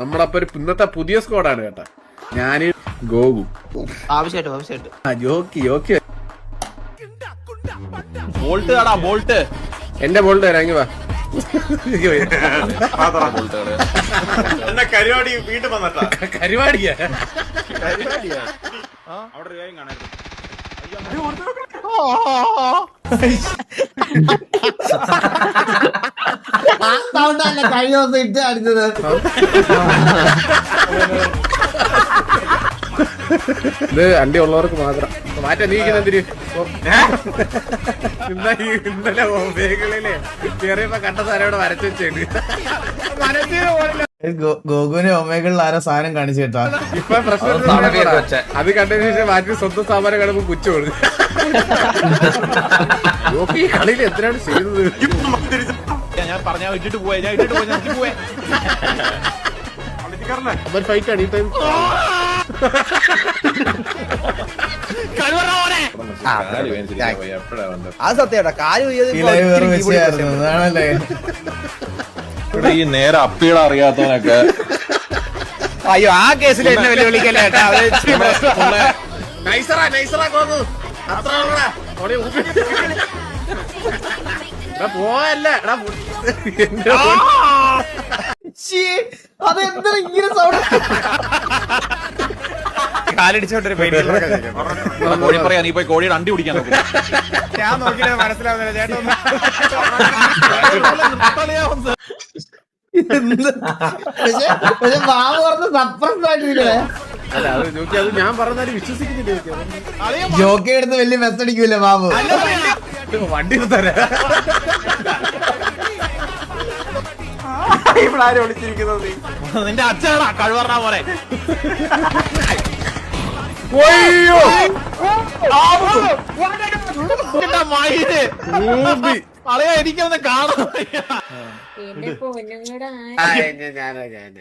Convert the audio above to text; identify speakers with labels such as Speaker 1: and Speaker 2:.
Speaker 1: നമ്മളപ്പോ ഒരു ഇന്നത്തെ പുതിയ സ്ക്വാഡാണ് കേട്ടാ. ഞാന് ഗോകു ജോക്കി
Speaker 2: ബോൾട്ട്
Speaker 1: എന്റെ ബോൾട്ട് ഇറങ്ങി വാ. കരുവാടിയാ
Speaker 3: കഴിഞ്ഞ ദിവസം ഇട്ട് അടിച്ചത്.
Speaker 1: ഇത് അണ്ടി ഉള്ളവർക്ക് മാത്രം മാറ്റാൻ നീക്കുന്നതിന്. ഇന്നലെ മേഖലയിലെ ചെറിയപ്പോ കണ്ട സാധനം ഇവിടെ വരച്ചു വെച്ചേണ്ട്.
Speaker 3: ഗോകുവിന് ഒമേകളിൽ ആരോ സാധനം കാണിച്ചു കേട്ടാ.
Speaker 1: ഇപ്പൊ പ്രശ്നം അത് കണ്ടതിന് ശേഷം മാറ്റി സ്വന്തം സാമാനം കാണുമ്പോ പുച്ചു കൊടുക്കും. ഈ കളിയിൽ എത്രയാണ് ചെയ്തത്?
Speaker 2: ഞാൻ പറഞ്ഞ ഇട്ടിട്ട് പോയെ
Speaker 1: ഫൈറ്റ് ആണ് ഈ ടൈം.
Speaker 4: അത് സത്യേട്ടാ കാല്
Speaker 3: അതാണല്ലേ
Speaker 2: ഈ നേരെ അപ്പീടെ അറിയാത്തവനൊക്കെ.
Speaker 4: അയ്യോ ആ കേസിൽ എന്നെ വെല്ലുവിളിക്കല്ലേ ചേട്ടാ.
Speaker 1: പോവല്ല
Speaker 3: അതെന്താ ഇങ്ങനെ സൗണ്ട്?
Speaker 4: കാലടിച്ചോണ്ടൊരു
Speaker 2: കോഴി പറയാ നീ പോയി കോഴിയുടെ അണ്ടി കുടിക്കാൻ നോക്കും.
Speaker 4: ഞാൻ നോക്കില്ല മനസ്സിലാവുന്നില്ല ചേട്ടാ.
Speaker 3: പക്ഷെ മാവ് പറഞ്ഞ് സപ്രസ് ആയിട്ടില്ലേ?
Speaker 1: അല്ല അത് നോക്കി അത് ഞാൻ പറഞ്ഞാലും വിശ്വസിക്കുന്നില്ല.
Speaker 3: ജോക്കി എടുത്ത് വലിയ മെസ്സടിക്കൂല്ലേ മാവ്?
Speaker 1: വണ്ടി തരാ
Speaker 4: ഇവിടെ വിളിച്ചിരിക്കുന്നത്
Speaker 2: നിന്റെ അച്ഛനാ കഴിവറ പോലെ. അളയാ എനിക്കൊന്ന് കാണാൻ
Speaker 1: ഞാൻ